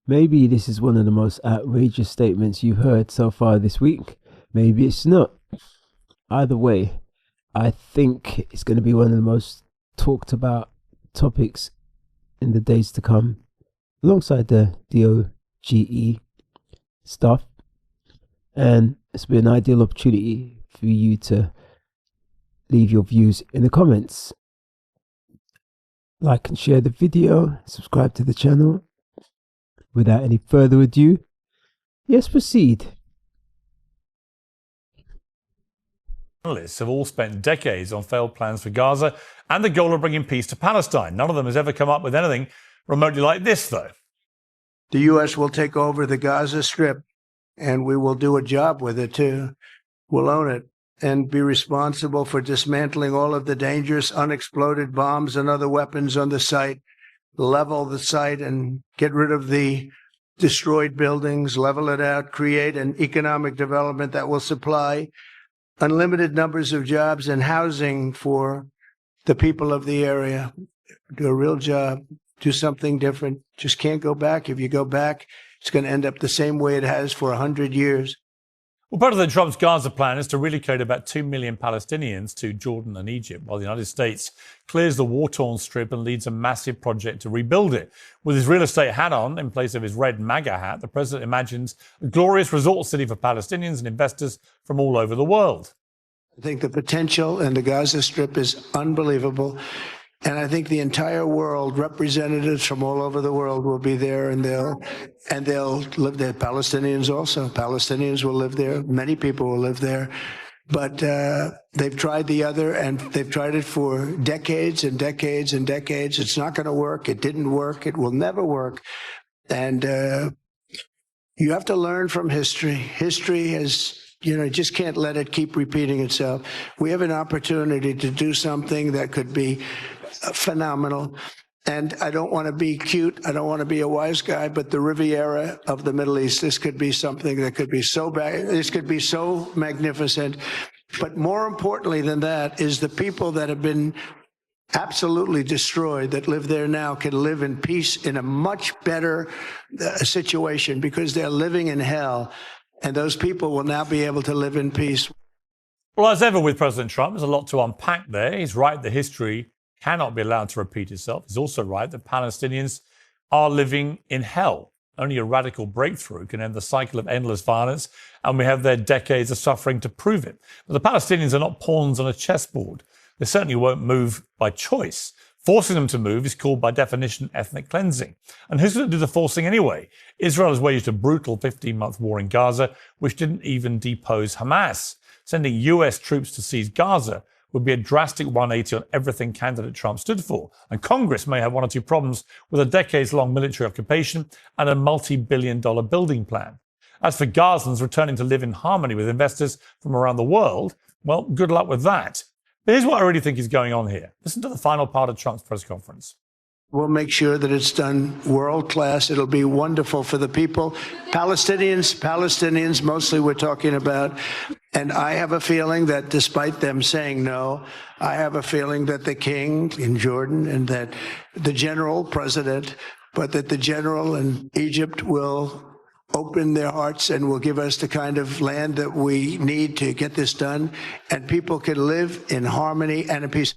Maybe this is one of the most outrageous statements you've heard so far this week. Maybe it's not. Either way, I think it's going to be one of the most talked about topics in the days to come, alongside the DOGE stuff. And it's been an ideal opportunity for you to leave your views in the comments. Like and share the video, subscribe to the channel. Without any further ado, yes, proceed. Journalists have all spent decades on failed plans for Gaza and the goal of bringing peace to Palestine. None of them has ever come up with anything remotely like this, though. The U.S. will take over the Gaza Strip, and we will do a job with it, too. We'll own it and be responsible for dismantling all of the dangerous unexploded bombs and other weapons on the site, level the site and get rid of the destroyed buildings, level it out, create an economic development that will supply unlimited numbers of jobs and housing for the people of the area. Do a real job, do something different. Just can't go back. If you go back, it's going to end up the same way it has for 100 years. Well, President Trump's Gaza plan is to relocate about 2 million Palestinians to Jordan and Egypt, while the United States clears the war-torn strip and leads a massive project to rebuild it. With his real estate hat on, in place of his red MAGA hat, the president imagines a glorious resort city for Palestinians and investors from all over the world. I think the potential in the Gaza Strip is unbelievable. And I think the entire world, representatives from all over the world will be there, and they'll live there. Palestinians also. Palestinians will live there. Many people will live there. But they've tried the other, and they've tried it for decades and decades and decades. It's not going to work. It didn't work. It will never work. And you have to learn from history. History has... just can't let it keep repeating itself. We have an opportunity to do something that could be phenomenal. And I don't want to be cute. I don't want to be a wise guy, but the Riviera of the Middle East, this could be something that could be so bad. This could be so magnificent. But more importantly than that is the people that have been absolutely destroyed that live there now can live in peace in a much better situation, because they're living in hell. And those people will now be able to live in peace. Well, as ever with President Trump, there's a lot to unpack there. He's right that history cannot be allowed to repeat itself. He's also right that Palestinians are living in hell. Only a radical breakthrough can end the cycle of endless violence, and we have their decades of suffering to prove it. But the Palestinians are not pawns on a chessboard. They certainly won't move by choice. Forcing them to move is called, by definition, ethnic cleansing. And who's going to do the forcing anyway? Israel has waged a brutal 15-month war in Gaza, which didn't even depose Hamas. Sending US troops to seize Gaza would be a drastic 180 on everything candidate Trump stood for. And Congress may have one or two problems with a decades-long military occupation and a multi-billion-dollar building plan. As for Gazans returning to live in harmony with investors from around the world, well, good luck with that. But here's what I really think is going on here. Listen to the final part of Trump's press conference. We'll make sure that it's done world class. It'll be wonderful for the people. Palestinians mostly we're talking about. And I have a feeling that despite them saying no, I have a feeling that the king in Jordan and that the general president, but that the general in Egypt will open their hearts and will give us the kind of land that we need to get this done, and people can live in harmony and in peace.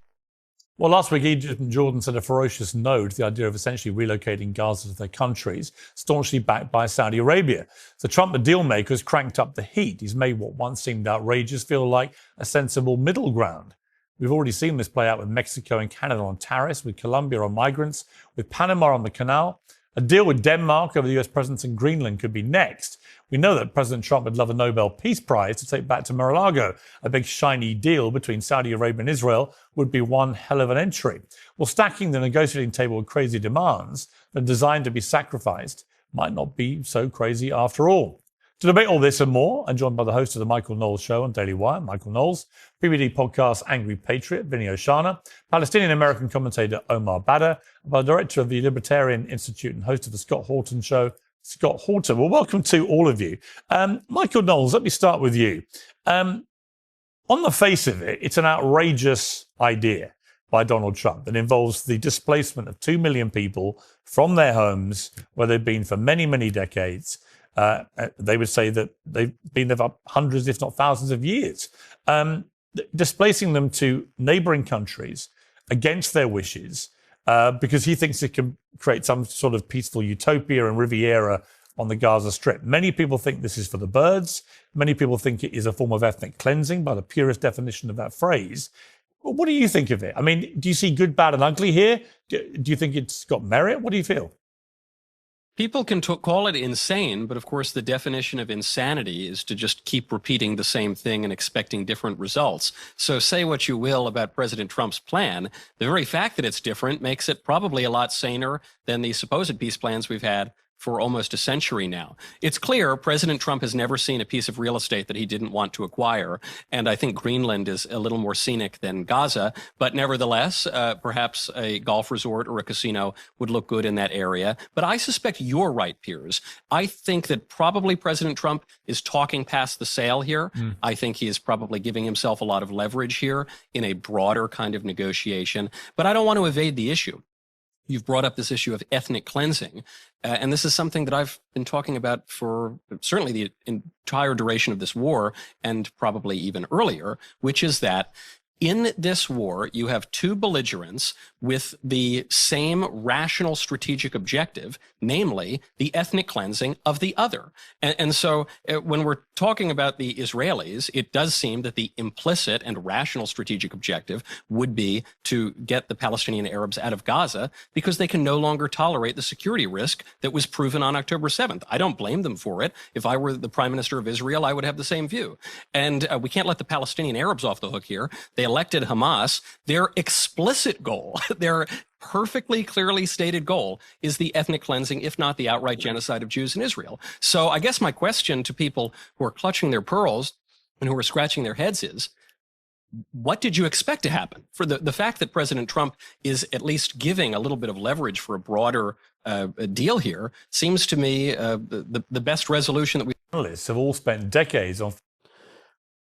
Well, last week, Egypt and Jordan said a ferocious no to the idea of essentially relocating Gaza to their countries, staunchly backed by Saudi Arabia. So Trump, the deal maker, has cranked up the heat. He's made what once seemed outrageous feel like a sensible middle ground. We've already seen this play out with Mexico and Canada on tariffs, with Colombia on migrants, with Panama on the canal. A deal with Denmark over the US presence in Greenland could be next. We know that President Trump would love a Nobel Peace Prize to take back to Mar-a-Lago. A big shiny deal between Saudi Arabia and Israel would be one hell of an entry. Well, stacking the negotiating table with crazy demands that are designed to be sacrificed might not be so crazy after all. To debate all this and more, I'm joined by the host of the Michael Knowles Show on Daily Wire, Michael Knowles, PBD podcast Angry Patriot, Vinny Oshana, Palestinian-American commentator Omar Badr, and by the director of the Libertarian Institute and host of the Scott Horton Show, Scott Horton. Well, welcome to all of you. Michael Knowles, let me start with you. On the face of it, it's an outrageous idea. by Donald Trump that involves the displacement of 2 million people from their homes where they've been for many, many decades. They would say that they've been there for hundreds, if not thousands of years, displacing them to neighboring countries against their wishes, because he thinks it can create some sort of peaceful utopia and Riviera on the Gaza Strip. Many people think this is for the birds. Many people think it is a form of ethnic cleansing by the purest definition of that phrase. What do you think of it? I mean, do you see good, bad, and ugly here? Do you think it's got merit? What do you feel? People can call it insane, but of course the definition of insanity is to just keep repeating the same thing and expecting different results. So say what you will about President Trump's plan, the very fact that it's different makes it probably a lot saner than the supposed peace plans we've had for almost a century now. It's clear President Trump has never seen a piece of real estate that he didn't want to acquire. And I think Greenland is a little more scenic than Gaza. But nevertheless, perhaps a golf resort or a casino would look good in that area. But I suspect you're right, Piers. I think that probably President Trump is talking past the sale here. I think he is probably giving himself a lot of leverage here in a broader kind of negotiation. But I don't want to evade the issue. You've brought up this issue of ethnic cleansing. And this is something that I've been talking about for certainly the entire duration of this war and probably even earlier, which is that in this war, you have two belligerents with the same rational strategic objective, namely the ethnic cleansing of the other. And so when we're talking about the Israelis, it does seem that the implicit and rational strategic objective would be to get the Palestinian Arabs out of Gaza because they can no longer tolerate the security risk that was proven on October 7th. I don't blame them for it. If I were the prime minister of Israel, I would have the same view. And we can't let the Palestinian Arabs off the hook here. They elected Hamas. Their explicit goal, their perfectly clearly stated goal is the ethnic cleansing, if not the outright genocide of Jews in Israel. So I guess my question to people who are clutching their pearls and who are scratching their heads is, what did you expect to happen? For the fact that President Trump is at least giving a little bit of leverage for a broader deal here seems to me the best resolution that we... Journalists have all spent decades on...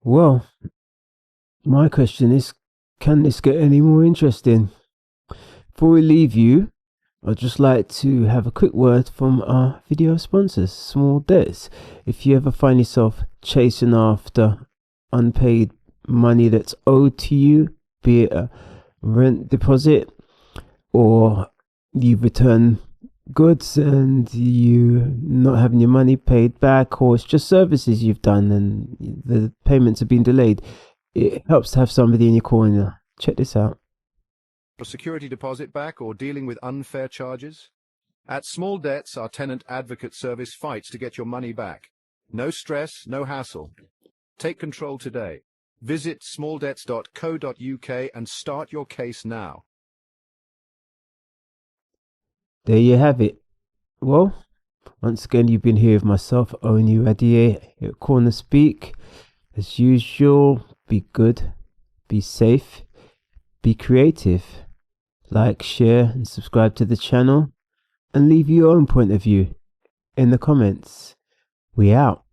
Well, my question is, can this get any more interesting? Before we leave you, I'd just like to have a quick word from our video sponsors, Small Debts. If you ever find yourself chasing after unpaid money that's owed to you, be it a rent deposit or you return goods and you not having your money paid back, or it's just services you've done and the payments have been delayed, it helps to have somebody in your corner. Check this out. A security deposit back or dealing with unfair charges? At Small Debts, our tenant advocate service fights to get your money back. No stress, no hassle. Take control today. Visit smalldebts.co.uk and start your case now. There you have it. Well, once again, you've been here with myself, Oni Radier, here at CornerSpeak. As usual, be good, be safe, be creative. Like, share, and subscribe to the channel, and leave your own point of view in the comments. We out.